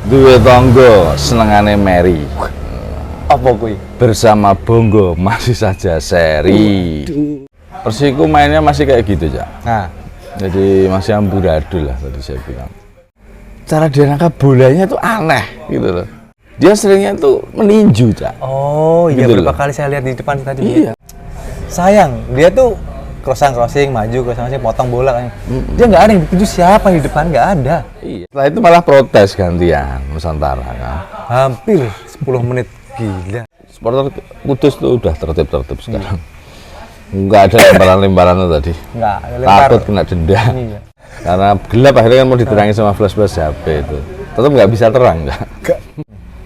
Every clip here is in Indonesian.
Duwe tangga senengane Mary. Apa kuwi? Bersama Bongo masih saja seri. Persiku mainnya masih kayak gitu, Cak. Nah, Jadi masih amburadul lah tadi saya bilang. Cara dia nangkap bolanya tuh aneh gitu loh. Dia seringnya tuh meninju, Cak. oh iya, Gitu berapa loh. kali saya lihat di depan tadi. Iya. Sayang, dia tuh crossing maju, crossing potong bola kan. Dia nggak ada yang dituju, siapa di depan, nggak ada. Iya. Setelah itu malah protes gantian Nusantara kan. Hampir 10 menit, gila. Supporter Kudus tuh udah tertib sekarang. Nggak ada lemparan-lemparan tadi. Nggak, lempar. Takut kena denda. Iya. Karena gelap akhirnya kan mau diterangi sama flash HP itu. Tetap nggak bisa terang, Kak.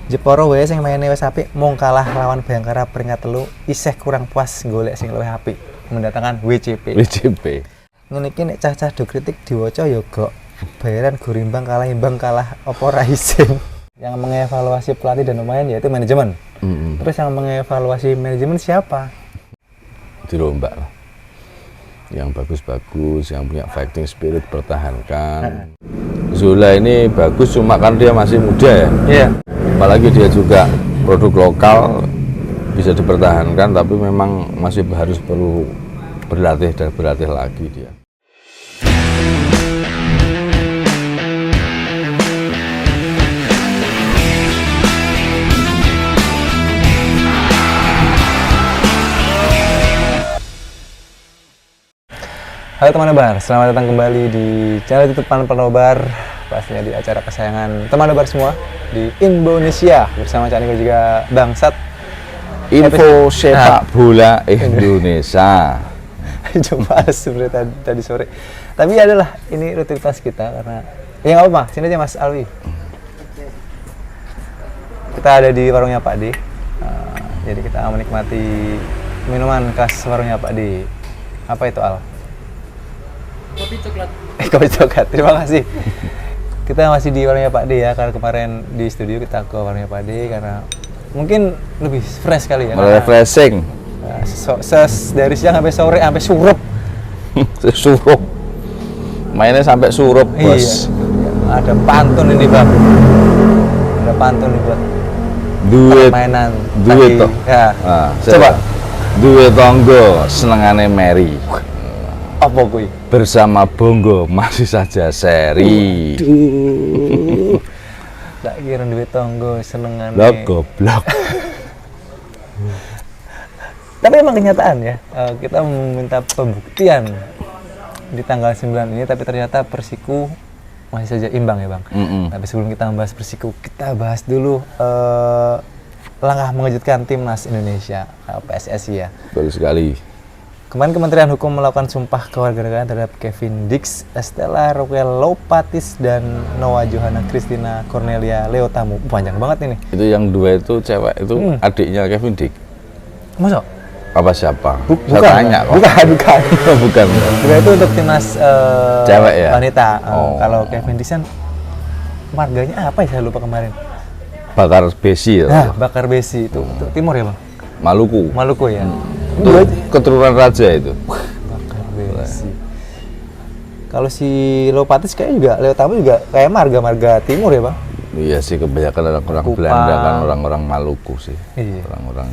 Jeporo wae sing maine wis apik, mung kalah lawan Bayangkara peringkat 3, isih kurang puas golek sing luwih apik, mendatangkan WCP. WCP. Ngene iki nek cah-cah do kritik diwaca ya gok. Bayaran go imbang kalah apa ra isin. Yang mengevaluasi pelatih dan pemain yaitu manajemen. Terus yang mengevaluasi manajemen siapa? Dirombak lah. Yang bagus-bagus, yang punya fighting spirit pertahankan. Zola ini bagus cuma kan dia masih muda ya. Iya. Apalagi dia juga produk lokal bisa dipertahankan, tapi memang masih harus perlu berlatih lagi dia. Halo teman nobar, selamat datang kembali di channel YouTube Panobar, pastinya di acara kesayangan teman nobar semua di Indonesia bersama Cak Niko juga Bangsat. Info sepak bola Indonesia. Coba sebenarnya tadi sore, tapi adalah ini rutinitas kita karena ya nggak apa-apa, sini aja Mas Alwi. Kita ada di warungnya Pak D, jadi kita menikmati minuman khas warungnya Pak D. Apa itu, Al? Kopi coklat. Kopi coklat, terima kasih. Kita masih di warungnya Pak D ya, karena kemarin di studio kita ke warungnya Pak D karena mungkin lebih fresh kali ya. Refreshing. Dari siang sampai sore sampai surup. Surup. Mainnya sampai surup, Bos. Iya. Ada pantun ini, Bang. Ada pantun nih buat Duit mainan. duit toh. Ya. Nah, Coba. Duit tangga senengane Mary. Apa kuwi? Bersama Bongo masih saja seri. Tak kira duit tonggo senengane. Lo goblok. Tapi emang kenyataan ya, kita meminta pembuktian di tanggal 9 ini, tapi ternyata Persiku masih saja imbang ya, Bang. Tapi sebelum kita membahas Persiku, kita bahas dulu langkah mengejutkan timnas Indonesia, PSSI ya. Betul sekali. Kemarin Kementerian Hukum melakukan sumpah kewarganegaraan terhadap Kevin Dix, Estella Roquel Lopatis, dan Noah Johanna Christina Cornelia Leotamu. Panjang banget ini. Itu yang dua itu cewek itu adiknya Kevin Dick. Masa? Apa siapa? Bukan. Saya tanya kok. Bukan. Bukan. Itu untuk timnas cewek ya? wanita. Oh. Kalau Kevin Dix kan marganya apa ya, saya lupa kemarin. Bakar besi ya. Nah, bakar besi itu. Timur ya, Bang? Maluku. Maluku ya. Itu keturunan raja itu. Bakar besi. Kalau si Lopatis kayak juga, Leotamu juga kayak marga timur ya, Bang? Iya sih, kebanyakan orang Kupang. Belanda kan orang-orang Maluku sih. Iya. Orang-orang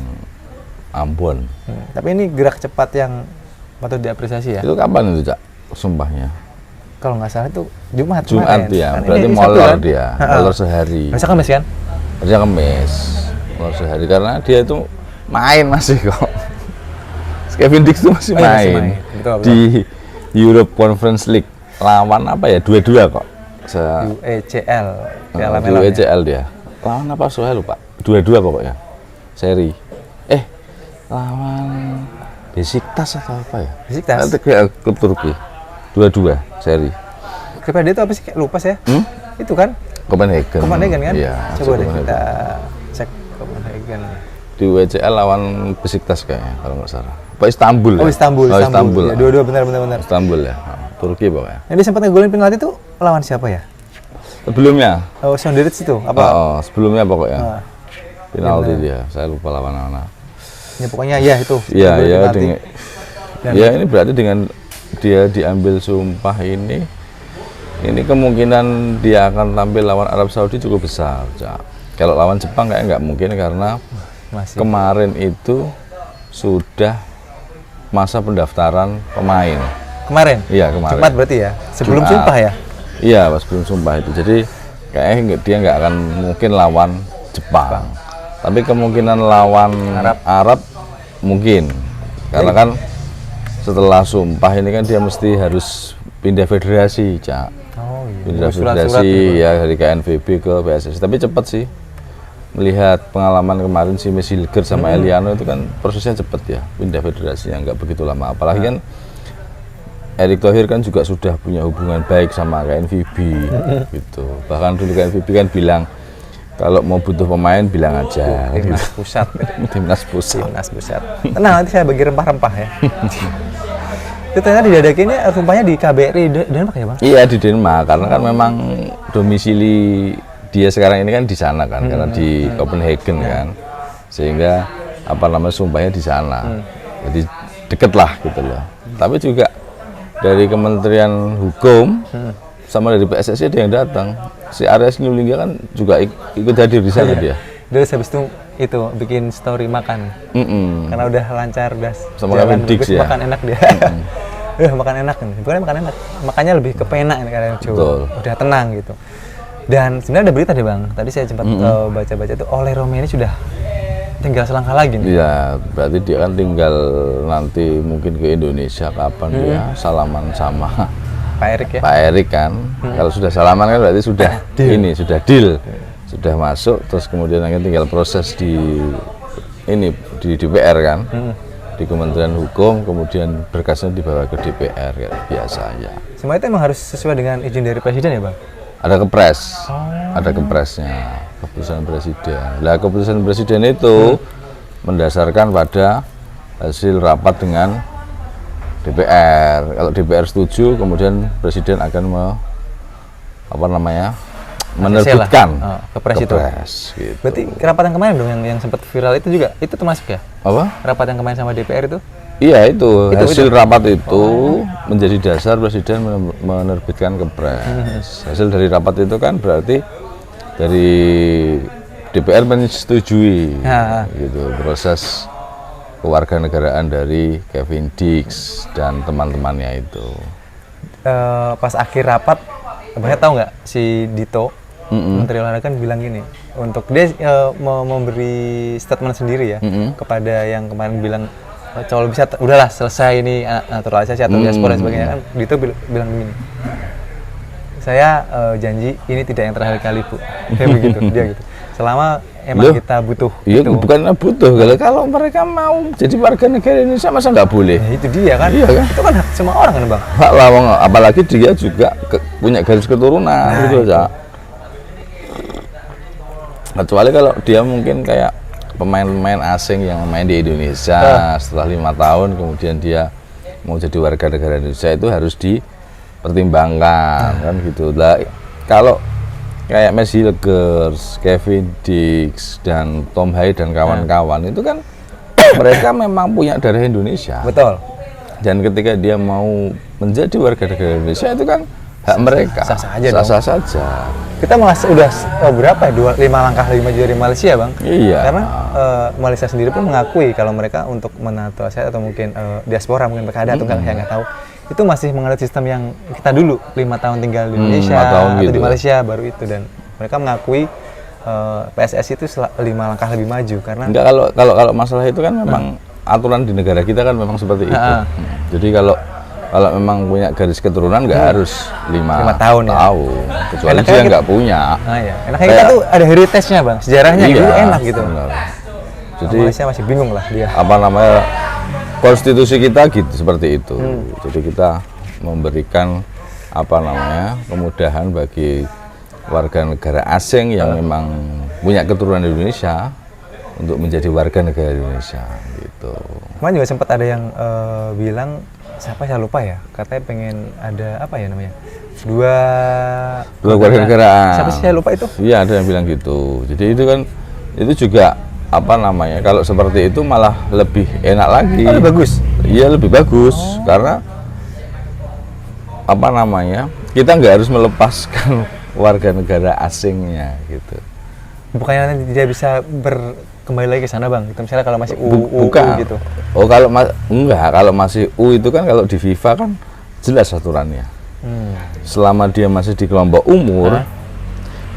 Ambon. Tapi ini gerak cepat yang patut diapresiasi ya. Itu kapan itu, Cak? Sumpahnya. Kalau nggak salah itu Jumat Jumat kemarin. ya. Kan Berarti ini Sabtu molor kan? dia. Ha-ha. Molor sehari. Masa Kamis kan? Harusnya Kamis. Molor sehari karena dia itu main masih kok. Kevin Dix itu masih Oh, iya, masih main. main. Betul. Di Europe Conference League. Lawan apa ya? 2-2 kok. UECL. Di UECL dia. Lawan apa soalnya lupa. 2-2 pokoknya. Seri. Lawan Besiktas atau apa ya? Besiktas? Nanti kayak klub Turki. 2-2 seri. Kepada itu apa sih? Kayak lupa saya. Itu kan? Copenhagen. Copenhagen kan? Iya. Coba deh Copenhagen. kita cek Copenhagen. Di UECL lawan Besiktas kayaknya kalau nggak salah. Apa Istanbul Oh, ya? Istanbul. Istanbul. Ya, dua-dua benar. Istanbul ya. Turki pokoknya. Yang dia sempat ngegolin penalti itu lawan siapa ya? Sebelumnya. Oh, Sonderitz itu apa? Sebelumnya pokoknya. Ah, Penalti dia. Saya lupa lawan mana. ya pokoknya ya itu. Iya, Ngegolin ya penalti. dengan Dan- ya ini berarti dengan dia diambil sumpah ini ini kemungkinan dia akan tampil lawan Arab Saudi cukup besar, Cak. Kalau lawan Jepang kayaknya nggak mungkin karena kemarin itu sudah masa pendaftaran pemain. Kemarin? Iya, kemarin. Jumat berarti ya? Sebelum Jumat. sumpah ya? Iya, pas sebelum sumpah itu. Jadi kayaknya dia nggak akan mungkin lawan Jepang. Tapi kemungkinan lawan Arab mungkin. Karena kan setelah sumpah ini kan dia mesti harus pindah federasi, Cak. Oh iya. Pindah Surat-surat federasi gitu. ya dari KNVB ke PSSI. Tapi cepat sih. Melihat pengalaman kemarin si Messi Hilgert sama Eliano itu kan prosesnya cepat ya. Pindah federasi yang nggak begitu lama. Apalagi kan Erick Thohir kan juga sudah punya hubungan baik sama KNVB gitu. Bahkan dulu KNVB kan bilang kalau mau butuh pemain bilang aja. Timnas pusat. Timnas pusat. Timnas pusat. Tenang, nanti saya bagi rempah-rempah ya. Itu ternyata didadakinnya rempahnya di KBRI Denmark ya, Bang? Iya, di Denmark karena kan memang domisili dia sekarang ini kan di sana kan, karena di Copenhagen kan. Sehingga apa namanya sumpahnya di sana. Jadi deket lah gitu loh. Tapi juga dari Kementerian Hukum sama dari PSSI ada yang datang. Si Arya Sinulinga kan juga ikut hadir di sana dia. Terus habis itu bikin story makan. Karena udah lancar, udah Sama jalan Kevin Dix bagus, ya. makan enak dia. Makan enak nih. Bukan makan enak, makanya lebih ke pena ini kadang Betul. udah tenang gitu. Dan sebenarnya ada berita deh, Bang. Tadi saya sempat baca-baca tuh Oleh Romi ini sudah tinggal selangkah lagi nih. Iya, berarti dia kan tinggal nanti mungkin ke Indonesia kapan dia salaman sama Pak Erik ya. Pak Erik kan. Kalau sudah salaman kan berarti sudah ini sudah deal. Sudah masuk terus kemudian akhirnya tinggal proses di ini di DPR kan. Di Kementerian Hukum kemudian berkasnya dibawa ke DPR kayak biasa ya. Semua itu emang harus sesuai dengan izin dari presiden ya, Bang? Ada kepres. Ada kepresnya, keputusan presiden. Lah keputusan presiden itu mendasarkan pada hasil rapat dengan DPR. Kalau DPR setuju, kemudian presiden akan menerbitkan kepres itu. Gitu. Berarti rapat yang kemarin dong yang sempat viral itu juga itu termasuk ya? Apa? Rapat yang kemarin sama DPR itu? Iya itu hasil rapat itu menjadi dasar presiden menerbitkan kepres. Hasil dari rapat itu kan berarti dari DPR menyetujui gitu proses kewarganegaraan dari Kevin Dix dan teman-temannya itu. Pas akhir rapat, Abangnya tahu nggak si Dito Menteri Olahraga kan bilang gini, untuk dia memberi statement sendiri ya kepada yang kemarin bilang kalau bisa udahlah selesai ini naturalisasi atau diaspora dan sebagainya kan. Dito bilang begini, saya janji ini tidak yang terakhir kali, Bu. Kayak begitu dia gitu. Selama emang kita butuh iya, itu. bukan butuh, kalau mereka mau jadi warga negara Indonesia masa nggak boleh? Ya, itu dia kan. Iya, kan? Itu kan hak semua orang kan, Bang. Hak lah, apalagi dia juga punya garis keturunan gitu aja. Kecuali kalau dia mungkin kayak pemain-pemain asing yang main di Indonesia setelah 5 tahun kemudian dia mau jadi warga negara Indonesia itu harus dipertimbangkan kan gitu lah. Kalau kayak Messi Hilgert, Kevin Dix dan Tom Haid dan kawan-kawan itu kan mereka memang punya darah Indonesia. Betul. Dan ketika dia mau menjadi warga negara Indonesia itu kan hak mereka. Sah-sah aja Sah-sah saja. Kita malah udah berapa ya? 5 langkah lebih maju dari Malaysia, Bang. Iya. Karena Malaysia sendiri pun mengakui kalau mereka untuk menaturalisasi atau mungkin diaspora mungkin mereka ada atau enggak, saya nggak tahu. Itu masih menganut sistem yang kita dulu 5 tahun tinggal di Indonesia atau gitu. di Malaysia baru itu, dan mereka mengakui PSSI itu 5 langkah lebih maju karena enggak, kalau masalah itu kan memang aturan di negara kita kan memang seperti itu. Jadi kalau memang punya garis keturunan nggak harus 5 tahun ya. Kecuali Enaknya dia nggak punya. ya. Enaknya kita tuh ada heritage-nya, Bang, sejarahnya Iya, gitu enak gitu. benar. Jadi Malaysia masih bingung lah dia. apa namanya konstitusi kita gitu seperti itu. Jadi kita memberikan apa namanya kemudahan bagi warga negara asing yang memang punya keturunan Indonesia untuk menjadi warga negara Indonesia gitu. Kemarin juga sempat ada yang bilang, siapa saya lupa ya, katanya pengen ada apa ya namanya, dua warga negaraan. Siapa sih saya lupa itu? Iya, ada yang bilang gitu. Jadi itu kan itu juga apa namanya, kalau seperti itu malah lebih enak lagi. Lebih bagus. Iya, lebih bagus karena apa namanya kita nggak harus melepaskan warga negara asingnya gitu. Bukannya nanti dia bisa kembali lagi ke sana bang? Gitu. Misalnya kalau masih Bukan. gitu. Oh kalau enggak, kalau masih U itu kan kalau di FIFA kan jelas aturannya. Selama dia masih di kelompok umur,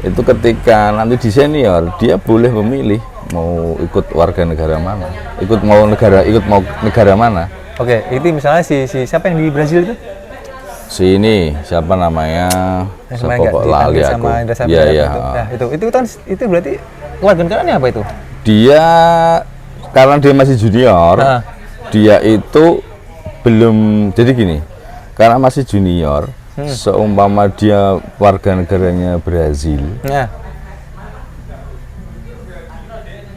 itu ketika nanti di senior dia boleh memilih mau ikut warga negara mana, ikut mau negara mana. Oke, itu misalnya si siapa yang di Brazil itu? Si ini siapa namanya? Yang Siapa kemarin kok nggak lali dipanggil aku. sama Indra Safri Iya apa iya. itu. Nah, itu kan itu berarti warga negaranya apa itu? Dia karena dia masih junior, dia itu belum, jadi gini, karena masih junior, seumpama dia warga negaranya Brazil, Nah,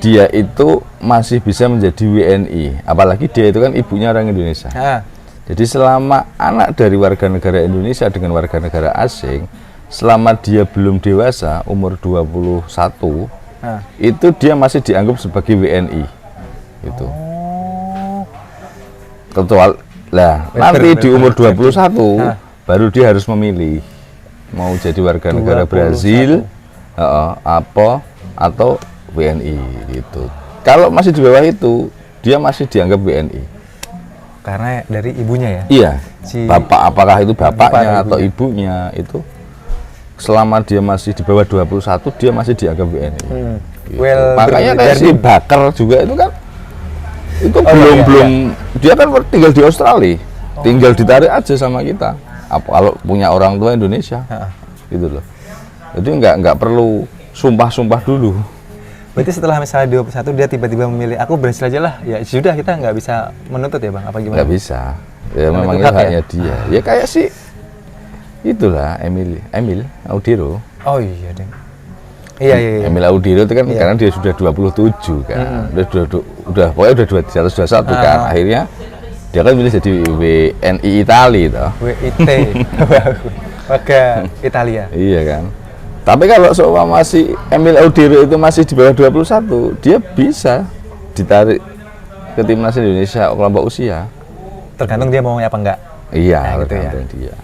dia itu masih bisa menjadi WNI, apalagi dia itu kan ibunya orang Indonesia. Jadi selama anak dari warga negara Indonesia dengan warga negara asing, selama dia belum dewasa, umur 21, itu dia masih dianggap sebagai WNI. Gitu. Kecuali lah nanti di umur 21 baru dia harus memilih mau jadi warga negara Brazil atau WNI gitu. Kalau masih di bawah itu, dia masih dianggap WNI. karena dari ibunya ya? Iya. Si Bapak, apakah itu bapaknya bapak atau ibunya, itu selama dia masih di bawah 21 dia masih dianggap WNI. Gitu. Makanya kayak si Bakar juga itu kan itu belum dia kan tinggal di Australia. Tinggal ditarik aja sama kita. Kalau punya orang tua Indonesia. Gitu loh. Jadi nggak perlu sumpah-sumpah dulu. Berarti setelah misalnya 21 dia tiba-tiba memilih aku Brazil aja lah, ya sudah kita nggak bisa menuntut ya bang, apa gimana? Nggak bisa, ya memangnya haknya dia. Ya kayak si itulah Emil Audiro. Oh iya deh. Iya. Emil Audiro itu kan karena dia sudah 27 kan, udah pokoknya udah 221 kan, akhirnya dia kan pilih jadi WNI Itali toh. WIT, warga Italia. Iya kan. Tapi kalau seumpama masih Emil Audiro itu masih di bawah 21, dia bisa ditarik ke timnas Indonesia kelompok usia. Tergantung dia maunya apa enggak. Iya, Nah, gitu tergantung ya. dia.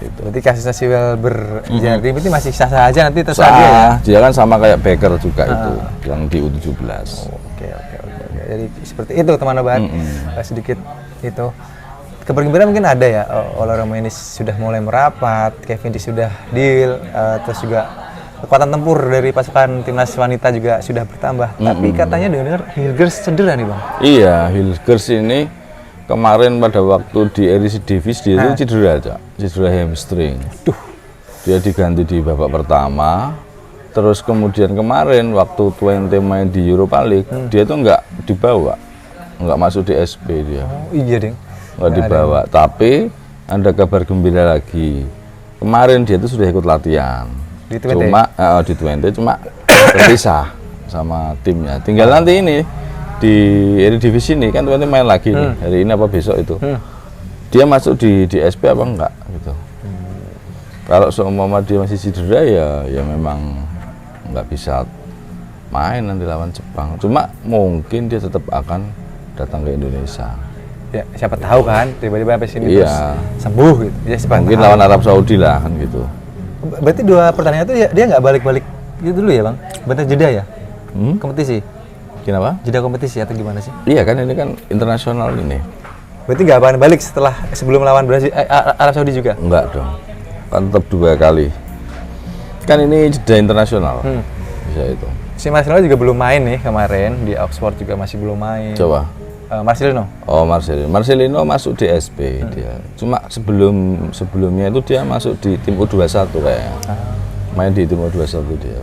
Gitu. Berarti kasusnya si Welber jadi berarti masih sah-sah aja nanti terserah Sah, dia ya. dia kan sama kayak Becker juga itu yang di U17. Oke. Jadi seperti itu teman obat. Sedikit itu. Kebergembiraan mungkin ada ya, Ola Romanis sudah mulai merapat, Kevin sudah deal, terus juga kekuatan tempur dari pasukan timnas wanita juga sudah bertambah. Tapi katanya dengar Hilgers cedera nih bang. Iya, Hilgers ini kemarin pada waktu di Eredivisie Davis dia itu cedera hamstring. Dia diganti di babak pertama, terus kemudian kemarin waktu Twente main di Europa League, dia tuh nggak dibawa, nggak masuk di SP dia. Oh iya deh. Nggak dibawa, tapi ada kabar gembira lagi. Kemarin dia itu sudah ikut latihan. Di Twente? Di Twente cuma terpisah sama timnya. Tinggal nanti ini di Eredivisie ini kan Twente main lagi nih, hari ini apa besok itu. Dia masuk di SP apa enggak gitu. Kalau seumpama dia masih cedera ya memang nggak bisa main nanti lawan Jepang. Cuma mungkin dia tetap akan datang ke Indonesia. Ya siapa tahu kan tiba-tiba sampai sini Iya. terus sembuh gitu. Ya, Mungkin lawan Arab Saudi lah kan gitu. Berarti 2 pertandingan itu dia nggak balik-balik gitu dulu ya bang? Bentar jeda ya? Kompetisi? Kenapa? Jeda kompetisi atau gimana sih? Iya kan ini kan internasional ini. Berarti nggak akan balik sebelum lawan Brazil, Arab Saudi juga? Enggak dong. Kan tetap 2 kali. Kan ini jeda internasional. Bisa itu. Si Marcelino juga belum main nih kemarin di Oxford juga masih belum main. Coba. Marcelino. Oh, Marcelino masuk di SP dia. Cuma sebelumnya itu dia masuk di tim U21 kayaknya. Main di tim U21 dia.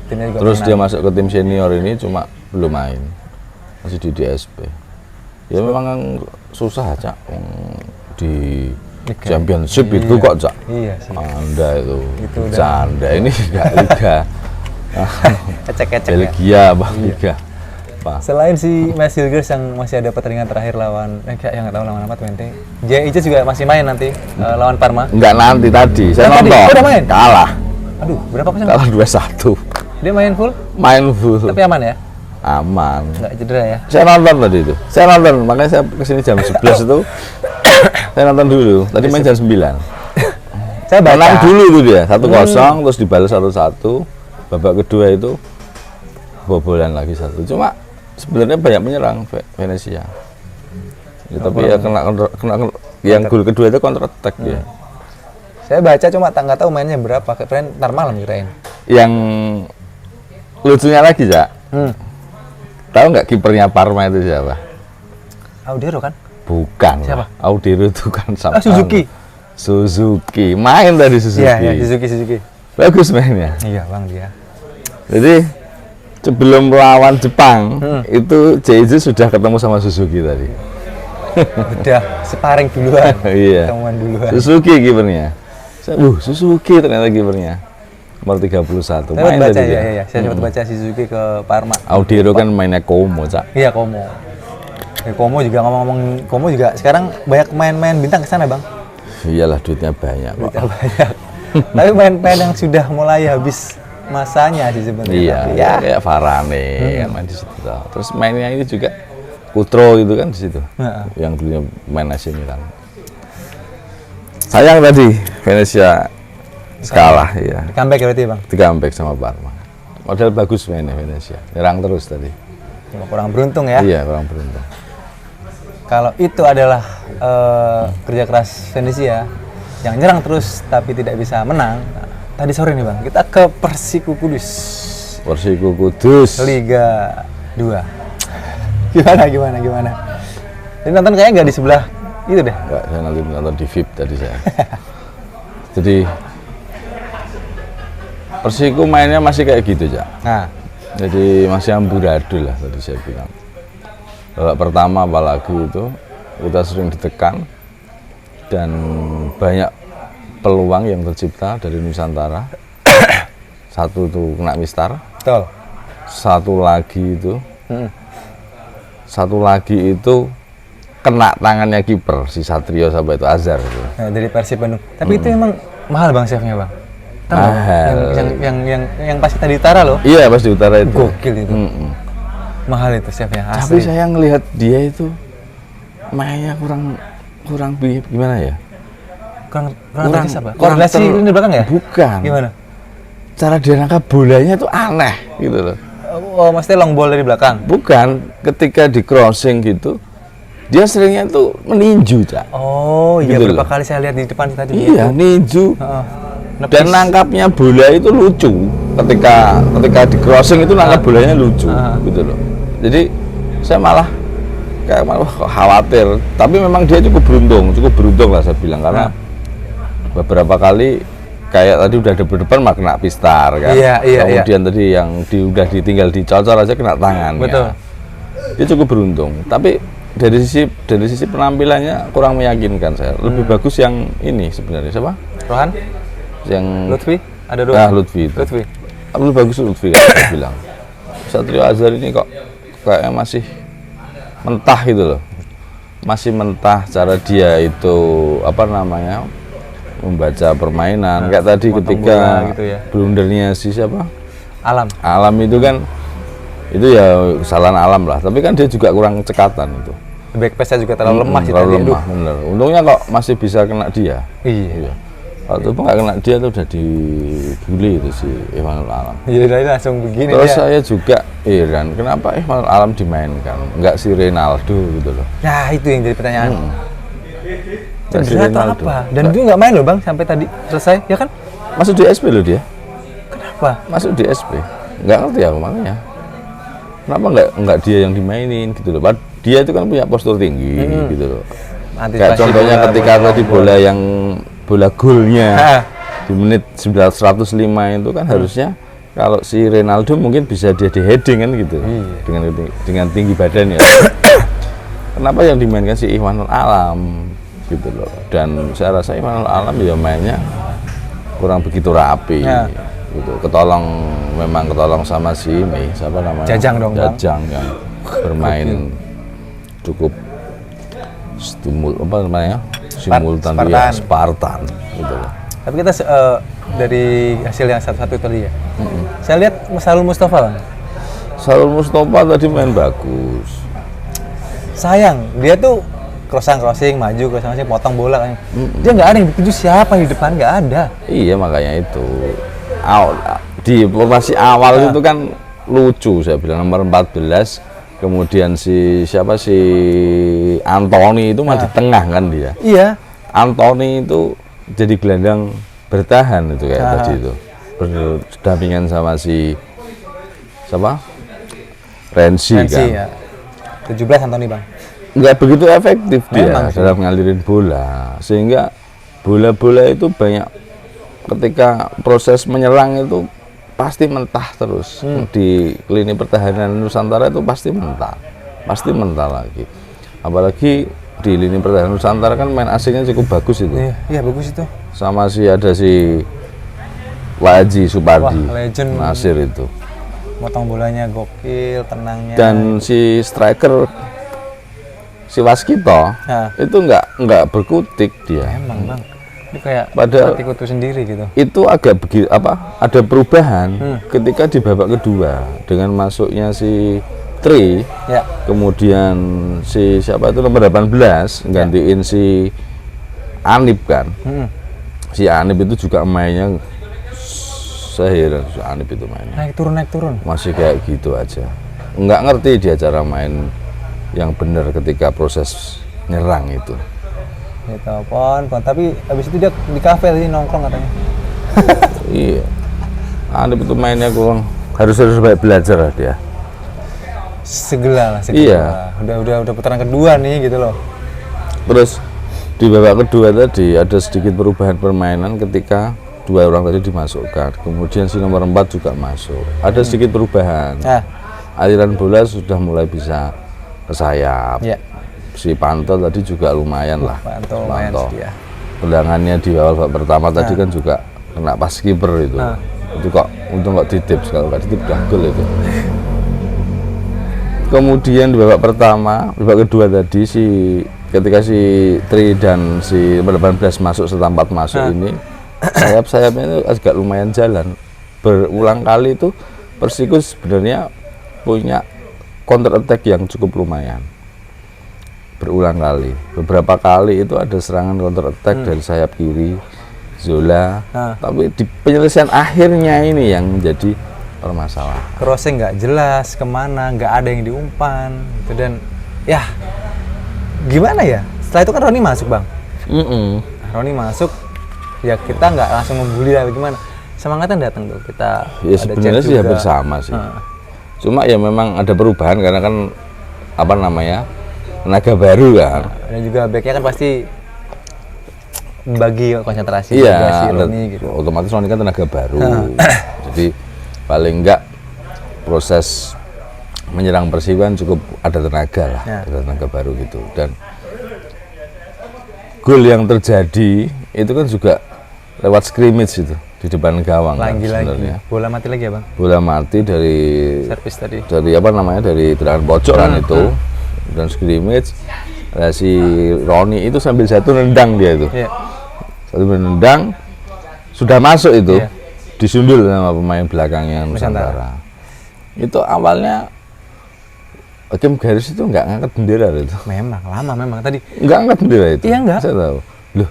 Timnya juga Terus dia masuk ke tim senior ini cuma belum main. Masih di SP. Ya memang susah, Cak. Di Championship itu kok, Cak. Iya sih. Anda itu Itu udah. canda ini enggak liga. Ecek-ecek ya. Belgia apa liga. Apa? Selain si Mas Hilgers yang masih ada pertandingan terakhir lawan yang nggak tahu lawan apa Twente. Jaya Ijo juga masih main nanti lawan Parma. Enggak nanti tadi. Saya Tadi? nonton. Oh, udah main? Kalah. Aduh, berapa persen? Kalah 2-1. Dia main full Main full. tapi aman ya? Aman. Nggak cedera ya? Saya nonton tadi itu. Saya nonton, makanya saya kesini jam 11 itu. Saya nonton dulu. Tadi main jam 9. Saya baca. Menang dulu itu dia 1-0 terus dibalas 1-1. Babak kedua itu bobolan lagi 1. Cuma sebenarnya banyak menyerang Venezia. Ya, tapi ya kena yang gol kedua itu counter attack dia. Saya baca cuma nggak tahu mainnya berapa. Keren ntar malam kirain. Yang lucunya lagi, Cak. Tahu nggak kipernya Parma itu siapa? Audero kan? Bukan. Siapa? Audero itu kan sama. Suzuki. Suzuki. Main tadi Suzuki. Iya, Suzuki. Bagus mainnya. Iya, Bang dia. Jadi sebelum melawan Jepang itu JJ sudah ketemu sama Suzuki tadi. Udah sparring duluan. Iya. Ketemuan duluan. Suzuki kipernya. Suzuki ternyata kipernya. Nomor 31. Saya Main baca tadi dia. ya. Saya sempat baca Suzuki ke Parma. Audero kan mainnya Como, Cak. Iya, Como. Como juga ngomong-ngomong, Como juga sekarang banyak main-main bintang ke sana, Bang. Iyalah duitnya banyak, Pak. Duitnya banyak. Tapi main-main yang sudah mulai habis masanya sih sebenarnya. Iya, Tapi ya. kayak Varane kan main di situ. Terus mainnya itu juga Kutro itu kan di situ. Yang dulunya main AC Milan. Sayang tadi Venezia kalah ya. Comeback ya berarti, Bang. Di comeback sama Parma. Model bagus mainnya Venezia. Nyerang terus tadi. Cuma kurang beruntung ya. Iya, kurang beruntung. Kalau itu adalah kerja keras Venezia yang nyerang terus tapi tidak bisa menang. Nah, tadi sore nih, Bang, kita ke Persiku Kudus. Persiku Kudus. Liga 2. Gimana? Ini nonton kayaknya nggak di sebelah itu deh. Enggak, saya nanti nonton di VIP tadi saya. Jadi Persiku mainnya masih kayak gitu, Cak. Nah, Jadi masih amburadul lah tadi saya bilang. Babak pertama apalagi itu kita sering ditekan dan banyak peluang yang tercipta dari Nusantara. Satu tuh kena mistar, betul. satu lagi itu kena tangannya kiper si Satrio sampai itu Azhar itu. Nah, dari Persib Bandung. Tapi itu emang mahal, Bang, chefnya, Bang. Tahu nggak? Mahal. Yang pas kita di utara loh. Iya pas di utara itu. Gokil itu. Mahal itu chefnya. Tapi Asli. saya ngelihat dia itu mainnya kurang gimana ya? kurang teknis apa? Koordinasi kurang ini di belakang ya? Bukan. Gimana? Cara dia nangkap bolanya itu aneh gitu loh. Oh, maksudnya long ball dari belakang? Bukan, ketika di crossing gitu, dia seringnya tuh meninju, Cak. Oh, iya, Gitu berapa loh. kali saya lihat di depan tadi. Iya, ninju. Heeh. Dan nangkapnya bola itu lucu. Ketika di crossing itu nangkap bolanya lucu, gitu loh. Jadi saya malah khawatir. Tapi memang dia cukup beruntung lah saya bilang karena beberapa kali kayak tadi udah depan mah kena pistar kan. Iya. Kemudian tadi yang udah ditinggal dicocor aja kena tangan. Betul. Dia cukup beruntung. Tapi dari sisi penampilannya kurang meyakinkan saya. Lebih bagus yang ini sebenarnya siapa? Rohan? Yang Lutfi? Ada dua? Nah, Lutfi itu. Lutfi. Lebih bagus Lutfi kan saya bilang. Satrio Azhar ini kok kayaknya masih mentah gitu loh. Masih mentah cara dia itu apa namanya? Membaca permainan. Kayak tadi ketika bola gitu ya. blundernya si siapa? Alam itu kan itu ya kesalahan Alam lah. Tapi kan dia juga kurang cekatan itu. back pass-nya juga terlalu lemah sih Terlalu tadi. lemah, bener. Untungnya kok masih bisa kena dia. Iya. Kalau itu nggak kena dia tuh udah dibully itu si Ihwanul Alam. Jadi tadi langsung begini Terus dia. saya juga heran kenapa Ihwanul Alam dimainkan, nggak si Ronaldo gitu loh. Nah, itu yang jadi pertanyaan. Nggak si Cedera atau Ronaldo. apa? Dan dia nggak main loh, Bang, sampai tadi selesai, ya kan? Masuk di SP loh dia, Kenapa? masuk di SP. Nggak ngerti aku makanya. Kenapa nggak dia yang dimainin gitu loh? Dia itu kan punya postur tinggi gitu loh. Kayak contohnya ketika tadi bola golnya di menit 105 itu kan harusnya kalau si Ronaldo mungkin bisa dia di heading kan gitu dengan tinggi badannya. Kenapa yang dimainkan si Ihwanul Alam gitu loh? Dan saya rasa Ihwanul Alam ya mainnya kurang begitu rapi. Gitu. Memang ketolong sama si ini siapa namanya? Jajang dong, Bang. Jajang yang bermain cukup simultan dia Spartan gitu loh. Tapi kita dari hasil yang satu-satu tadi ya. Saya lihat Salul Mustafa, Bang. Salul Mustafa tadi main bagus. Sayang, dia tuh crossing maju, crossing potong bola kan. Dia nggak ada yang dituju siapa di depan, nggak ada. Iya, makanya itu. Di formasi awal itu kan lucu, saya bilang nomor 14, kemudian si Anthony itu mah di tengah kan dia. Iya. Anthony itu jadi gelandang bertahan itu kayak tadi itu. Berdampingan sama si siapa? Renzi kan. Ya. 17 Anthony, Bang. Nggak begitu efektif dia Memang dalam ngalirin bola, sehingga bola-bola itu banyak ketika proses menyerang itu pasti mentah terus. Di lini pertahanan Nusantara itu pasti mentah lagi, apalagi di lini pertahanan Nusantara kan main asingnya cukup bagus itu. Iya bagus itu. Sama ada si Waji Supardi. Wah, legend. Nasir itu, Motong bolanya gokil, tenangnya. dan si striker si Waskito itu nggak berkutik dia. Emang, Bang. Ini kayak Padahal kutu sendiri gitu. itu agak ada perubahan ketika di babak kedua dengan masuknya si Tri, Ya. kemudian si siapa itu nomor 18 gantiin si Anip kan. Si Anip itu juga mainnya, saya heran si Anip itu mainnya Naik turun. masih kayak gitu aja, nggak ngerti dia cara main yang benar ketika proses nyerang itu. Ya telepon, tapi habis itu dia di kafe tadi nongkrong katanya. Iya, Anip itu mainnya kurang, harus banyak belajar lah dia. Segela. Iya. Udah putaran kedua nih gitu loh. Terus di babak kedua tadi ada sedikit perubahan permainan ketika dua orang tadi dimasukkan, kemudian si nomor 4 juga masuk. Ada sedikit perubahan. Aliran bola sudah mulai bisa ke sayap. Ya. Si Panto tadi juga lumayan lah. Panto lumayan sih dia. Tendangannya di awal babak pertama tadi kan juga kena pas kiper itu. Itu kok untung kok ditips, kalau nggak ditips udah gol itu. Kemudian di babak kedua tadi ketika si Tri dan si 18 masuk serta 4 masuk ini, sayap-sayapnya itu agak lumayan jalan. Berulang kali itu Persiko sebenarnya punya counter attack yang cukup lumayan. Berulang kali, beberapa kali itu ada serangan counter attack dari sayap kiri Zola, tapi di penyelesaian akhirnya ini yang menjadi permasalahan. Crossing nggak jelas kemana, nggak ada yang diumpan gitu, dan ya gimana ya, setelah itu kan Roni masuk, Bang. Roni masuk, ya kita nggak langsung membuli lah, gimana, semangatnya datang tuh, kita ya sebenarnya sih hampir sama sih. Cuma ya memang ada perubahan karena kan tenaga baru kan. Dan juga backnya kan pasti bagi konsentrasi. Iya, si Roni gitu. Otomatis Roni kan tenaga baru. Jadi paling enggak proses menyerang Persib kan cukup ada tenaga lah, ada tenaga baru gitu. Dan gol yang terjadi itu kan juga lewat scrimmage itu di depan gawang. Lagi-lagi. Bola mati lagi ya, Bang? Bola mati dari servis tadi. Dari dari tendangan pojok kan itu. Dan scrimmage, si Roni itu sambil satu nendang dia itu. Satu nendang sudah masuk itu. Disundul sama pemain belakangnya Nusantara. Itu awalnya Hakim Garis itu nggak ngangkat bendera itu. Memang tadi nggak ngangkat bendera itu. Iya, nggak. Saya tahu. Loh,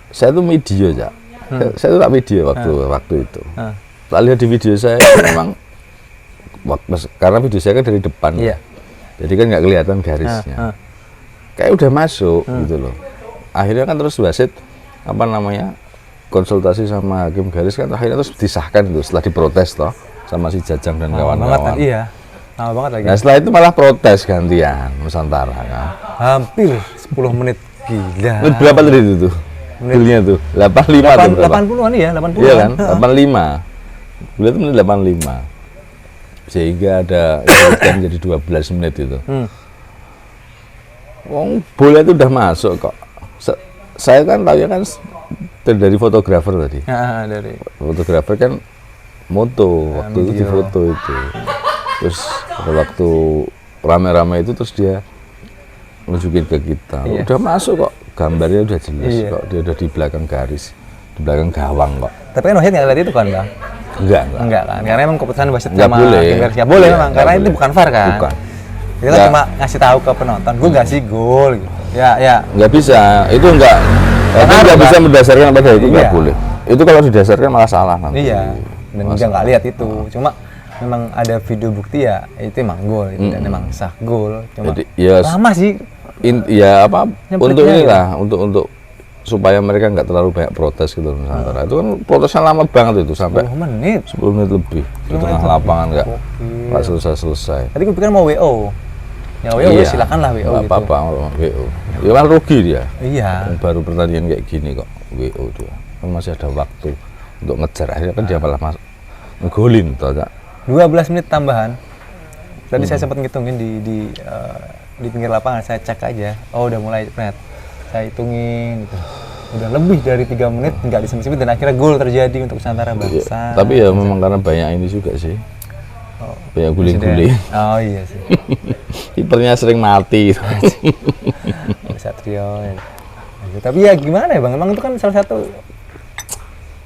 saya tuh video ya. Saya tuh tak video waktu itu. Tak lihat di video saya memang karena video saya kan dari depan. Jadi kan nggak kelihatan garisnya. Kayak udah masuk gitu loh. Akhirnya kan terus wasit konsultasi sama Hakim Garis kan akhirnya terus disahkan itu setelah diprotes toh sama si Jajang dan kawan-kawan. Iya. Lama banget lagi. Nah setelah itu malah protes gantian Nusantara kan. Hampir 10 menit, gila. Menit berapa tadi itu tuh? Menitnya tuh 85 atau berapa? 80-an ya, 80-an. Iya kan? 85. Beliau itu menit 85. Sehingga ada yang jadi 12 menit itu. Wong bola itu udah masuk kok. Saya kan tahu ya kan dari fotografer tadi. Dari fotografer kan moto waktu itu di foto itu. Terus pada waktu rame-rame itu terus dia nunjukin ke kita. Udah masuk kok, gambarnya udah jelas kok. Dia udah di belakang garis, di belakang gawang kok. Tapi kan wasit nggak lihat itu kan, Bang? Enggak kan, karena emang keputusan wasit sama Hakim Garis nggak boleh memang, karena itu bukan VAR kan. Bukan. Kita kan cuma ngasih tahu ke penonton, gue nggak sih gol gitu. Ya. Nggak bisa, itu nggak bisa berdasarkan pada itu, nggak Iya. boleh. Itu kalau didasarkan malah salah nanti. Iya. Dan dia nggak lihat itu. Cuma memang ada video bukti ya itu emang gol itu dan emang sah gol. Cuma Jadi, ya, lama sih. Ya apa Nyempliknya untuk inilah untuk supaya mereka nggak terlalu banyak protes gitu Nusantara. Itu kan protesnya lama banget itu sampai 10 menit. 10 menit lebih di tengah lapangan nggak selesai. Tadi gue pikir mau WO. Ya WO Iya. silakan lah WO Nggak gitu. apa-apa kalau WO. Ya kan rugi dia. Iya. Yang baru pertandingan kayak gini kok WO dia. Kan masih ada waktu untuk ngejar. Akhirnya kan dia malah ngegolin toh, Cak. 12 menit tambahan. Tadi saya sempat ngitungin di pinggir lapangan, saya cek aja. Oh, udah mulai net. Saya hitungin gitu. Udah lebih dari 3 menit nggak disebut-sebut dan akhirnya gol terjadi untuk Nusantara bangsa. Tapi ya memang karena banyak ini juga sih. Banyak guling-guling. Oh iya sih. Kipernya sering mati. Satrio. Ya. Tapi ya gimana ya Bang? Emang itu kan salah satu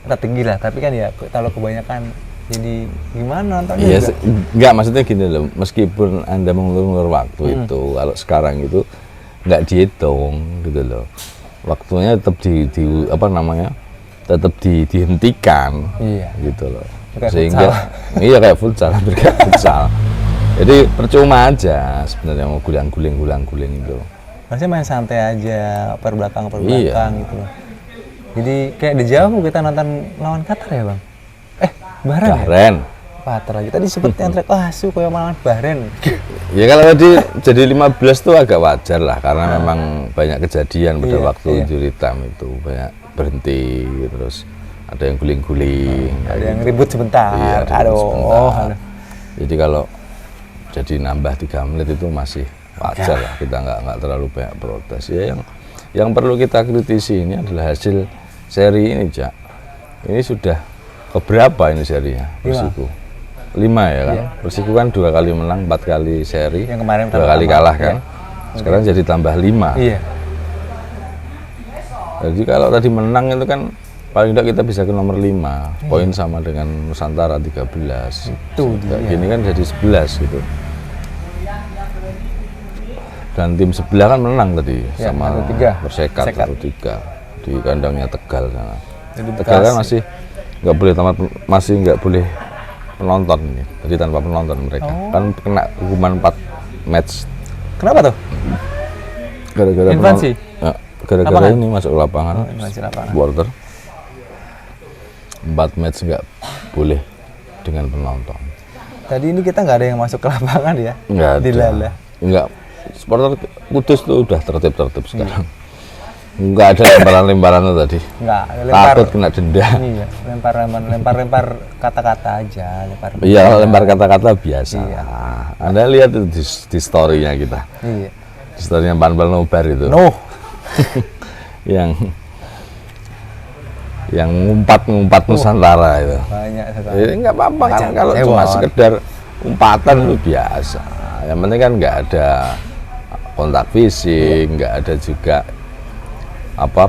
strategi lah. Tapi kan ya kalau kebanyakan jadi gimana nontonnya Iya, juga. enggak maksudnya gini loh. Meskipun Anda mengulur-ulur waktu itu, kalau sekarang itu nggak dihitung gitu loh. Waktunya tetap tetap dihentikan. Iya. Gitu loh. Kayak Sehingga iya kayak futsal, hampir kayak futsal. Jadi percuma aja sebenarnya mau guling itu. Harusnya main santai aja, per belakang Iya. gitu loh. Jadi kayak di jauh kita nonton lawan Qatar ya Bang? Bahrain ya? Bahrain. Qatar lagi. Tadi sempet yang track asu kayak melawan Bahrain. Ya kalau jadi 15 tuh agak wajar lah karena memang banyak kejadian pada Iya, waktu iya. injury time itu, banyak berhenti terus ada yang guling-guling, Ada yang ribut sebentar. Iya, ribut Aduh. sebentar. Jadi kalau jadi nambah 3 menit itu masih wajar lah, kita nggak terlalu banyak protes. Ya yang perlu kita kritisi ini adalah hasil seri ini, Cak. Ini sudah keberapa ini serinya? Persiku 5 ya kan? Iya. Persiku kan 2 kali menang, 4 kali seri, Yang kemarin 2 kali pertama, kalah kan? Sekarang jadi tambah 5. Iya. Jadi kalau tadi menang itu kan paling tidak kita bisa ke nomor 5, poin sama dengan Nusantara 13. Itu dia. Gini kan jadi 11 gitu. Dan tim sebelah kan menang tadi Ya, sama 1-3. Persekat Persekat. 1-3 di kandangnya Tegal sana. Jadi Tegal kan Bekasi. masih nggak boleh penonton ini. Jadi tanpa penonton mereka. Kan kena hukuman 4 match Kenapa tuh? gara-gara Infansi? gara-gara Lapangan? ini masuk lapangan. Infansi lapangan. Supporter 4 match nggak boleh dengan penonton. Tadi ini kita nggak ada yang masuk ke lapangan ya? Nggak ada. Dilala. Nggak. Supporter Kudus tuh udah tertib sekarang. Nggak ada lemparan-lemparan tuh tadi. Nggak, Takut kena denda. Iya, lempar kata-kata aja, Iya, lempar kata-kata biasa. Iya. Anda lihat itu di story-nya kita. Iya. Di story-nya Panpel Nobar itu. Noh. yang ngumpat Nusantara itu. Banyak sekali. Jadi nggak apa-apa kan Macam kalau hewan. cuma sekedar umpatan itu biasa. Yang penting kan nggak ada kontak fisik, nggak ada juga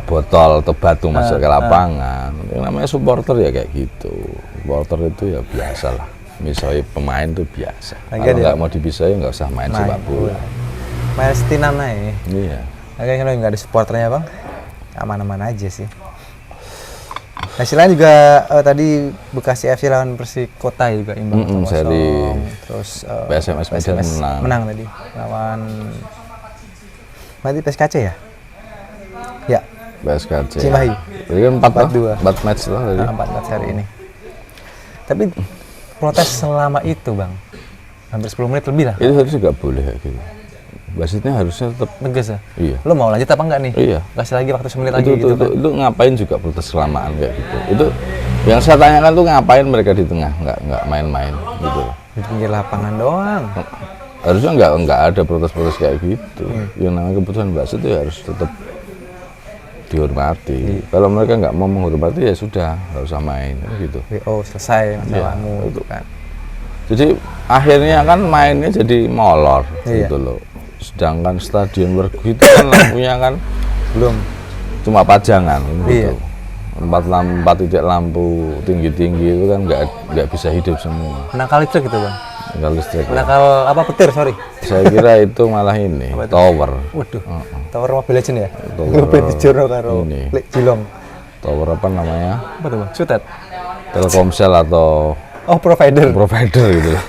botol atau batu masuk ke lapangan. Yang namanya supporter ya kayak gitu. Supporter itu ya biasa lah. Misalnya pemain itu biasa. Lagi Kalau ada- nggak mau dipisahin nggak usah main sepak bola. Main setinan aja. Iya. Kayaknya kalau nggak ada supporternya Bang, aman-aman aja sih. Hasilnya juga tadi Bekasi FC lawan Persikota juga imbang 0-0. seri. Terus PSMS Medan menang. tadi lawan berarti PSKC ya? Ya, PSKC. Cimahi. Jadi kan 4-2. 4 match lah tadi. 4 hari ini. Tapi protes selama itu Bang, hampir 10 menit lebih lah. Itu harusnya nggak boleh kayak gitu. Wasitnya harusnya tetap Tegas ya? iya. Lo mau lanjut apa enggak nih? Iya. Kasih lagi waktu 1 menit lagi itu, gitu kan? itu ngapain juga protes kelamaan kayak gitu. Itu yang saya tanyakan tuh ngapain mereka di tengah nggak main-main gitu. Di pinggir lapangan doang. Harusnya nggak ada protes-protes kayak gitu. Yang namanya keputusan wasit itu harus tetap dihormati. Kalau mereka nggak mau menghormati ya sudah nggak usah main gitu. WO selesai masalahmu Iya, itu kan. Jadi akhirnya kan mainnya jadi molor Iya. gitu loh. Sedangkan stadion Wergu itu kan lampunya kan Belum. cuma pajangan gitu. Iya. 4 titik lampu tinggi-tinggi itu kan nggak bisa hidup semua. Menang kali truk gitu Bang. Tinggal listrik. Ya. Nakal apa petir, sorry. Saya kira itu malah ini Apa itu? tower. Waduh. Tower Mobile Legend ya? Tower Ngeband di Joro karo ini. Jilong. Tower apa namanya? Apa tuh, Bang? Sutet. Telkomsel atau Oh, provider. provider gitu loh.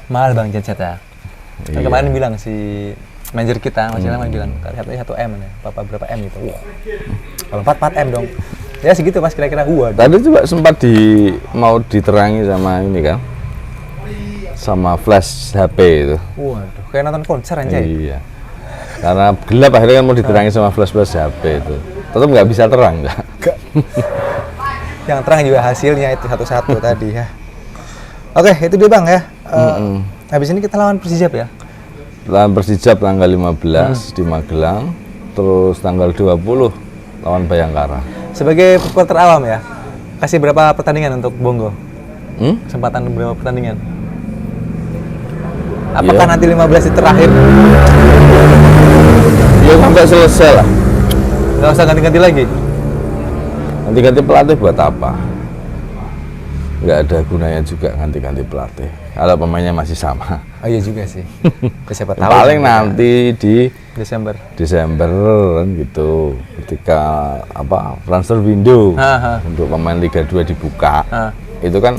Mahal Bang Jetset ya. Kan Iya. kemarin bilang si manajer kita, Mas Ilham bilang katanya 1 M ya, berapa M gitu. Wah. Kalau 4 M dong. Ya segitu Mas kira-kira gua. Tadi juga sempat mau diterangi sama ini kan, sama flash HP itu. Waduh, kayak nonton konser anjay. Iya. Karena gelap akhirnya kan mau diterangi sama flash HP itu. Tetap nggak bisa terang ya. Yang terang juga hasilnya itu satu-satu tadi ya. Oke, itu dia Bang ya. Habis ini kita lawan Persijap ya. Lawan Persijap tanggal 15 di Magelang, terus tanggal 20 lawan Bayangkara. Sebagai supporter awam ya, kasih berapa pertandingan untuk Bongo? Hmm? Kesempatan berapa pertandingan? Apakah Iya. nanti 15 itu terakhir? Ya sampai selesai lah. Nggak usah ganti-ganti lagi? Ganti-ganti pelatih buat apa? Nggak ada gunanya juga ganti-ganti pelatih. Kalau pemainnya masih sama. Oh iya juga sih. Siapa tahu. Paling nanti di Desember. Desember kan gitu, ketika apa transfer window untuk pemain Liga 2 dibuka, itu kan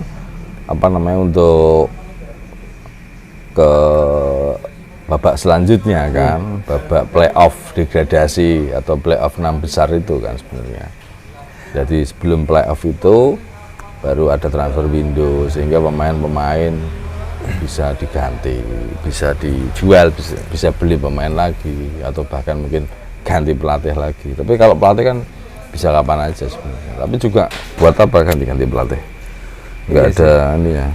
apa namanya untuk ke babak selanjutnya kan, babak playoff degradasi atau playoff 6 besar itu kan sebenarnya. Jadi sebelum playoff itu baru ada transfer window sehingga pemain-pemain bisa diganti, bisa dijual, bisa beli pemain lagi atau bahkan mungkin ganti pelatih lagi. Tapi kalau pelatih kan bisa kapan aja sebenarnya. Tapi juga buat apa ganti-ganti pelatih? Nggak Iya ada ini ya.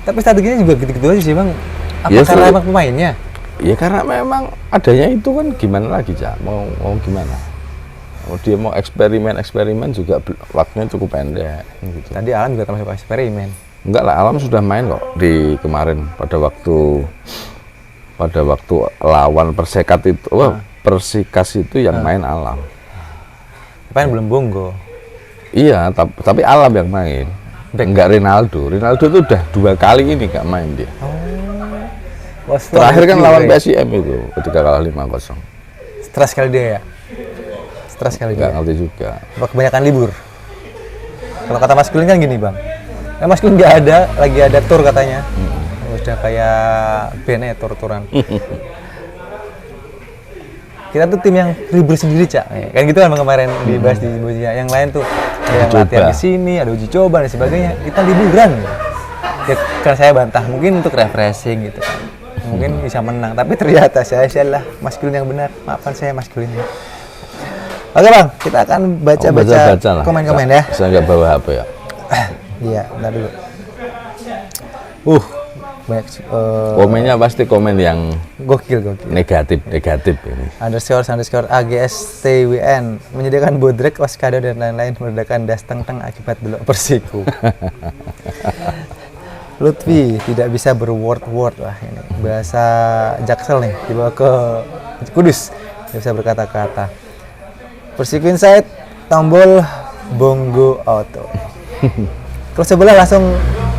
Tapi strateginya juga gitu-gitu aja sih Bang. Apa Iya, karena sih. emang pemainnya? Ya karena memang adanya itu kan gimana lagi Cak? Mau gimana? Kalau dia mau eksperimen juga waktunya cukup pendek gitu. Tadi Alan juga termasuk eksperimen. Enggak lah, Alam sudah main kok di kemarin pada waktu lawan Persekat itu, Persikas itu yang main Alam. Tapi belum Bongo. Iya, tapi Alam yang main. Enggak Ronaldo. Ronaldo itu udah 2 kali ini nggak main dia. Oh, Terakhir kan lawan PSIM itu ketika kalah 5-0. Stres kali dia ya. Stres kali Nggak dia. ngerti juga. Apa kebanyakan libur? Kalau kata Mas Kulin kan gini Bang. Mas Kulin nggak ada, lagi ada tour katanya. Udah kayak band ya tour-touran. Kita tuh tim yang libur sendiri Cak. Kan gitu kan Bang, kemarin dibahas di Bosnia. Yang lain tuh ada yang Coba. latihan di sini, ada uji coba dan sebagainya. Kita liburan. Ya kan saya bantah mungkin untuk refreshing gitu kan. Mungkin bisa menang, tapi ternyata saya lah Mas Kulin yang benar. Maafkan saya Mas Kulin ya. Oke Bang, kita akan baca-baca Baca lah. komen-komen ya. Saya nggak bawa HP ya. Iya, bentar dulu. Banyak Komennya pasti komen yang gokil. negatif ini. __ AGSTWN menyediakan bodrek, Oskado dan lain-lain meledakan das teng-teng akibat belok Persiku. Lutfi tidak bisa berword-word lah ini. Bahasa Jaksel nih, dibawa ke Kudus. Tidak bisa berkata-kata. Persiku Insight, tombol Bongo Auto. Kalau sebelah langsung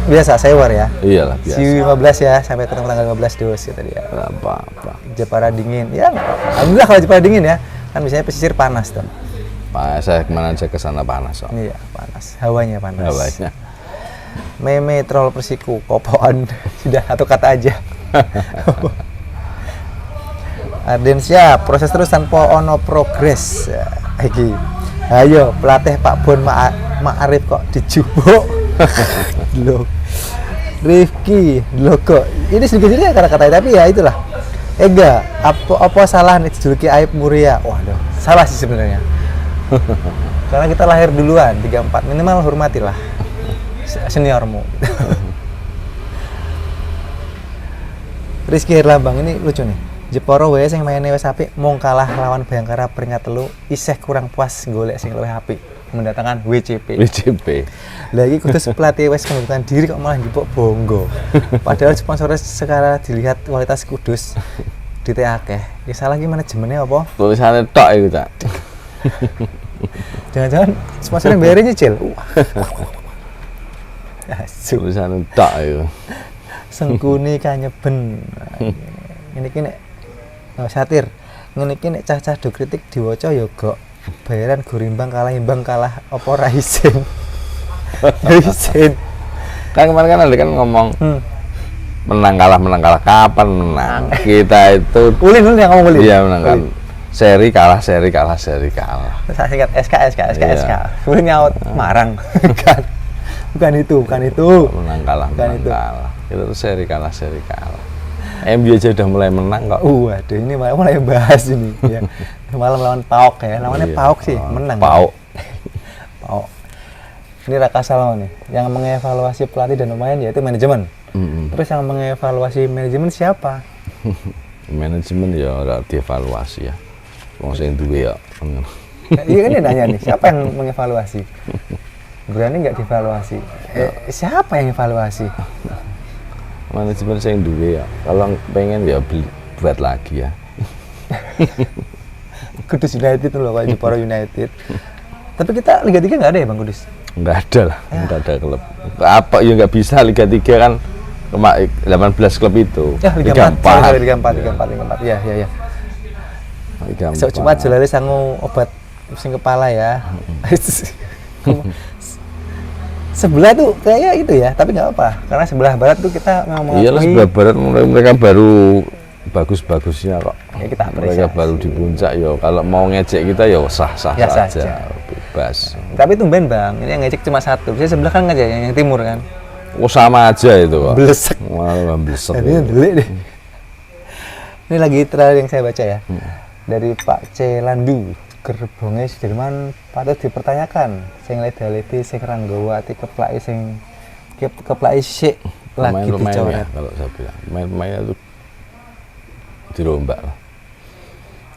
biasa sewer ya. Iyalah biasa. Si 15 ya, sampai ketemu tanggal 15 dus gitu dia. Apa-apa. Jepara dingin. Ya, alhamdulillah kalau Jepara dingin ya. Kan biasanya pesisir panas tuh. Saya kemana aja ke sana panas kok. Iya, panas. Hawanya panas. Hawanya. Meme troll Persiku, kopoan sudah satu kata aja. Ardensia, proses terus tanpa ono progres. Iki. Ayo, pelatih Pak Bon Ma'arif kok dijubuk. Loh. Rifki, loh kok. Ini sedikit-sedikit kata-kata tapi ya itulah. Ega, apa salah nih dijuluki Aib Muria? Waduh, salah sih sebenarnya. Karena kita lahir duluan 34, minimal hormatilah seniormu. Rizky Herlambang ini lucu nih. Jeporo wae sing maine wis apik mung kalah lawan Bayangkara peringkat 3 isih kurang puas golek sing luwih apik mendatangkan WCP. Lagi kudus pelatih wis mengundurkan diri kok malah njupuk Bongo. Padahal sponsornya sekarang dilihat kualitas Kudus di akeh. Ya salah ki manajemennya apa? Tulisannya tok itu, Cak. Jangan-jangan sponsornya bayarnya nyicil. Asu. Tulisan tak itu. Sengkuni kanyeben. Ini kini satir. Ngene iki nek cah-cah do kritik diwaca ya gok. Bayaran gurimbang kalah imbang kalah apa ra isin. Isin. Kan kemarin kan ada kan ngomong menang kalah kapan menang. Kita itu Ulin yang ngomong ulin. dia menang kan. Seri kalah. Saya singkat SK. Iya. Ulin nyaut marang. Bukan itu. Menang kalah. Kita tuh seri kalah. MU aja udah mulai menang kok. Waduh, ini mulai bahas ini ya. Malam lawan PAOK ya. Lawannya Iya, PAOK sih, menang. PAOK. PAOK. Ini Raka Salma nih, yang mengevaluasi pelatih dan pemain yaitu manajemen. Terus yang mengevaluasi manajemen siapa? Manajemen ya ora dievaluasi ya. Wong sing duwe ya. Iya kan dia nanya nih, siapa yang mengevaluasi? Berani nggak dievaluasi? Siapa yang evaluasi? Manajemen sing duwe ya. Kalau pengen ya buat lagi ya. Kudus United loh, Pak Jepara United. Tapi kita Liga 3 nggak ada ya Bang Kudus? Nggak ada lah, nggak ada klub. Apa ya nggak bisa Liga 3 kan 18 klub itu. Ya Liga 4. Liga 4. Iya. Liga 4. So, cuma jelali sangu obat pusing kepala ya. Sebelah tuh kayaknya itu ya, tapi nggak apa, karena sebelah barat tuh kita memang Iyalah sebelah barat mereka baru bagus-bagusnya kok. Ya, kita apresiasi. Mereka baru di puncak ya. Kalau mau ngejek kita ya sah-sah Ya, saja, bebas. Tapi tumben Bang, ini yang ngecek cuma satu. Saya sebelah kan ngejek yang timur kan. Oh sama aja itu kok. Blesek. Malah blesek. Ini delik deh. Ini lagi terakhir yang saya baca ya. Dari Pak C. Landu. Gerbongnya Sudirman patut dipertanyakan. Sing leda-ledi, sing ranggawa ati keplaki sing keplaki sik lagi Pemain-pemainnya dicoret. kalau saya bilang. Pemain-pemainnya itu dirombak lah.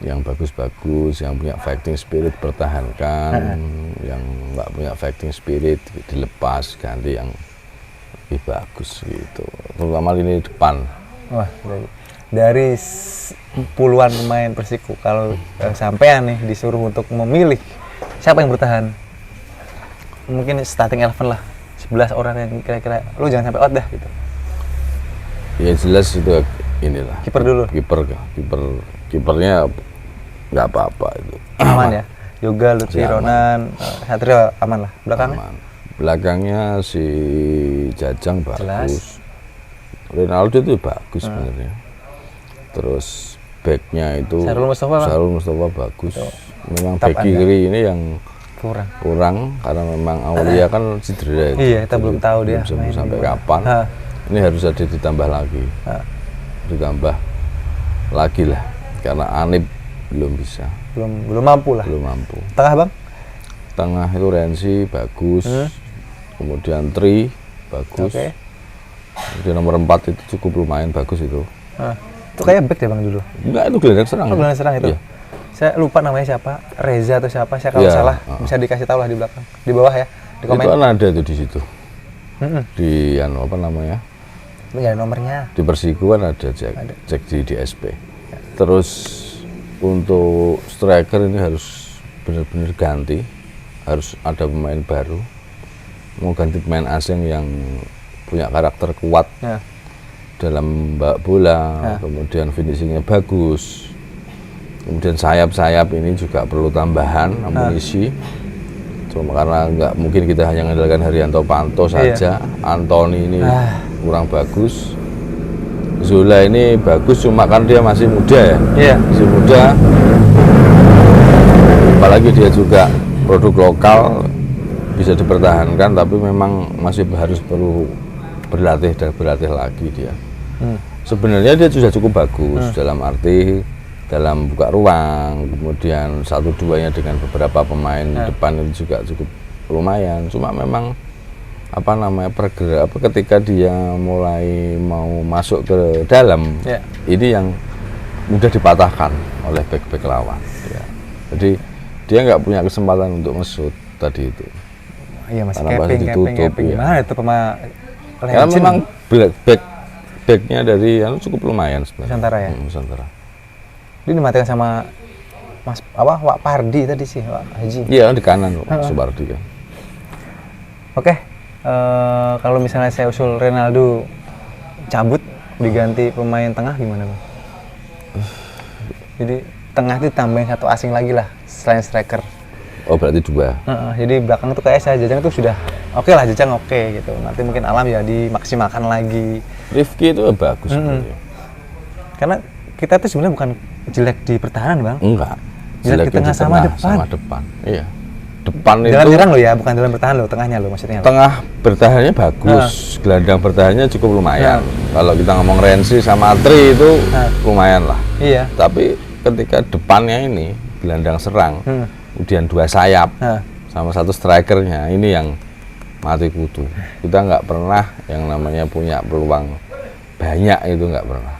Yang bagus-bagus, yang punya fighting spirit pertahankan, yang nggak punya fighting spirit dilepas, ganti yang lebih bagus gitu. Terutama lini depan. Wah, dari puluhan pemain Persiku, kalau sampean nih disuruh untuk memilih siapa yang bertahan, mungkin starting 11 lah, 11 orang yang kira-kira lu jangan sampai out dah gitu. Ya jelas itu inilah. Kiper dulu. Kipernya nggak apa-apa itu. Aman ya. Yoga, Lutfi, Aman. Ronan, Satrio aman lah. Belakangnya? Aman. Belakangnya si Jajang bagus. Jelas. Ronaldo itu bagus sebenarnya. Terus backnya itu Syahrul Mustafa bagus. Memang Top back Anda. kiri ini yang kurang. karena memang Aulia kan cedera. Iya, kita belum tahu dia Belum main sampai di mana. kapan. Ini harus ada ditambah lagi. Ditambah lagi lah. Karena Anip belum bisa. Belum mampu lah. Belum mampu. Tengah Bang? Tengah itu Renzi bagus. Kemudian Tri bagus. Oke. Kemudian nomor 4 itu cukup lumayan bagus itu. Itu kayak back deh Bang dulu. Enggak, itu gelandang serang. Oh, gelandang serang itu. Iya. Saya lupa namanya siapa, Reza atau siapa. Saya kalau Iya, salah bisa dikasih tahu lah di belakang, di bawah ya, di komen. Itu kan ada tuh di situ. Mm-mm. Di apa namanya? Ini ada nomornya. Di Persiku kan ada cek di DSP. Terus untuk striker ini harus benar-benar ganti, harus ada pemain baru. Mau ganti pemain asing yang punya karakter kuat Nah, dalam bola, kemudian finishingnya bagus. Kemudian sayap-sayap ini juga perlu tambahan amunisi. Cuma karena nggak mungkin kita hanya mengandalkan Haryanto Panto saja. Antoni ini kurang bagus. Zola ini bagus, cuma kan dia masih muda ya. Iya. Masih muda. Apalagi dia juga produk lokal, bisa dipertahankan, tapi memang masih harus perlu berlatih dan berlatih lagi dia. Sebenarnya dia sudah cukup bagus dalam arti dalam buka ruang, kemudian 1-2-nya dengan beberapa pemain depan itu juga cukup lumayan. Cuma memang apa namanya ketika dia mulai mau masuk ke dalam, ini yang mudah dipatahkan oleh back-back lawan. Ya. Jadi dia nggak punya kesempatan untuk nge-shoot tadi itu. iya masih Karena masih ditutup, capping. ya. Gimana itu pemain? Karena memang back-nya dari cukup lumayan sebenarnya. Nusantara ya? Nusantara. Dia dimatikan sama Wak Pardi tadi sih, Wak Haji. Iya, di kanan Supardi kan. Oke, Kalau misalnya saya usul Ronaldo cabut diganti pemain tengah gimana bang? Jadi tengah itu tambahin satu asing lagi lah selain striker. Oh berarti 2. Jadi belakang tuh kayak saya Jajang tuh sudah oke lah, Jajang oke gitu. Nanti mungkin Alam ya dimaksimalkan lagi. Rifki itu bagus. Karena kita tuh sebenarnya bukan jelek di pertahanan bang. Enggak. Jelek di tengah sama depan. Iya. Depan Dalam itu. nyerang lo ya, bukan dalam bertahan lo, tengahnya lo maksudnya. Tengah bertahannya bagus, gelandang bertahannya cukup lumayan. Kalau kita ngomong Renzi sama Tri itu lumayan lah. Iya. Tapi ketika depannya ini gelandang serang, kemudian 2 sayap sama 1 strikernya, ini yang mati kutu. Kita nggak pernah yang namanya punya peluang banyak, itu nggak pernah.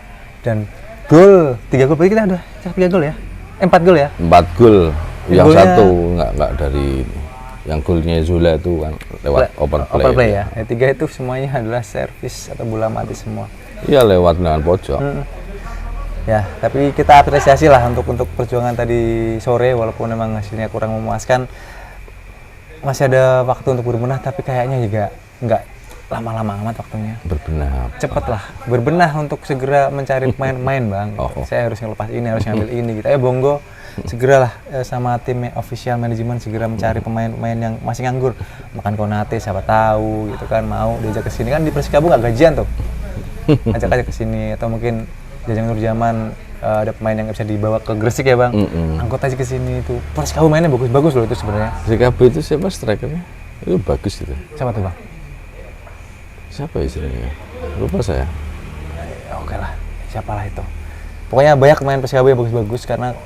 Dan gol 3 gol berarti kita udah 3 gol ya? 4 gol ya? 4 gol. Yang golnya, 1 nggak dari ini. Yang golnya Zola itu kan lewat open play ya. Yang 3 itu semuanya adalah servis atau bola mati semua. Iya, lewat dengan pojok. Ya, tapi kita apresiasi lah untuk perjuangan tadi sore, walaupun memang hasilnya kurang memuaskan. Masih ada waktu untuk berbenah, tapi kayaknya juga nggak lama-lama amat waktunya. Berbenah. Cepet lah, berbenah untuk segera mencari pemain-pemain bang. Saya harus ngelepas ini, harus ngambil ini gitu. Bongo, segeralah sama tim official manajemen segera mencari pemain-pemain yang masih nganggur. Makan Konate, siapa tahu gitu kan, mau diajak ke sini kan di Persikabo nggak gajian tuh. Ajak aja ke sini, atau mungkin Jajang Nurjaman ada pemain yang bisa dibawa ke Gresik ya bang. Angkut aja ke sini itu. Persikabo mainnya bagus-bagus loh itu sebenarnya. Persikabo itu siapa strikernya? Itu bagus itu. Siapa tuh bang? Siapa istilahnya? Lupa saya. Ya, oke lah, siapalah itu. Pokoknya banyak pemain Persikabo yang bagus-bagus, karena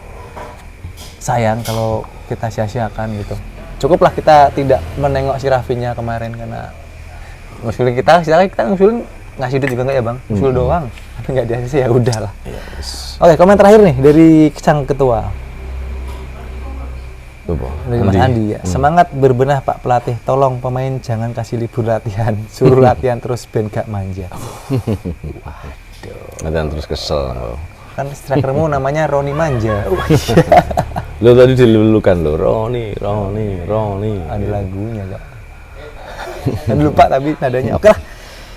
sayang kalau kita sia-siakan gitu. Cukuplah kita tidak menengok si Rafinya kemarin, karena ngusulin kita ngusulin ngasih duit juga enggak ya bang? Ngusul doang, tapi nggak di-ACC ya udahlah. Yes. Oke, komen terakhir nih dari sang ketua. Dari Mas Andi ya. Semangat berbenah Pak Pelatih, tolong pemain jangan kasih libur latihan, suruh latihan terus ben gak manja. Latihan terus kesel. Kan strikermu namanya Roni Manja. Lo tadi dilulukan lo, Roni. Ada lagunya kok. Tadi lupa tapi nadanya. Oke lah.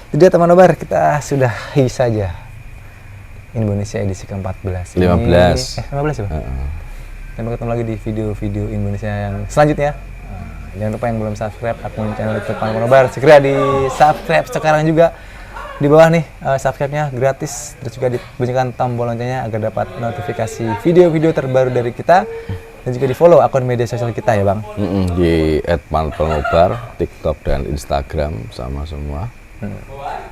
Itu dia teman nobar, kita sudahi saja Indonesia edisi ke-14. 15 ya? Sampai ketemu lagi di video-video Indonesia yang selanjutnya. Jangan lupa yang belum subscribe akun channel YouTube Pan Nobar, segera di subscribe sekarang juga. Di bawah nih subscribe-nya gratis, terus juga dibunyikan tombol loncengnya agar dapat notifikasi video-video terbaru dari kita, dan juga di follow akun media sosial kita ya bang. Di @panpelnobar, TikTok dan Instagram sama semua.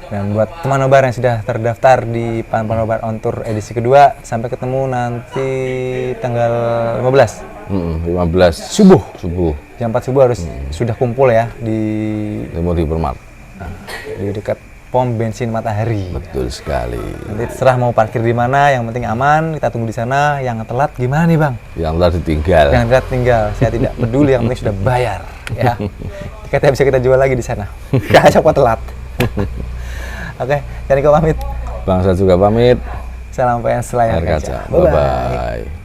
Dan buat teman nobar yang sudah terdaftar di Pan Nobar on Tour edisi kedua, sampai ketemu nanti tanggal 15 subuh. Jam 4 subuh harus sudah kumpul ya di Timur Hypermart. Di dekat pom bensin Matahari. Betul sekali. Nanti terserah mau parkir di mana, yang penting aman, kita tunggu di sana. Yang telat gimana nih bang? Yang telat ditinggal. Yang telat tinggal, saya tidak peduli, yang penting sudah bayar ya. Tiketnya bisa kita jual lagi di sana. Gak siapa telat. Oke, jadi kau pamit. Bangsa juga pamit. Salam PNS layar kaca. Bye-bye.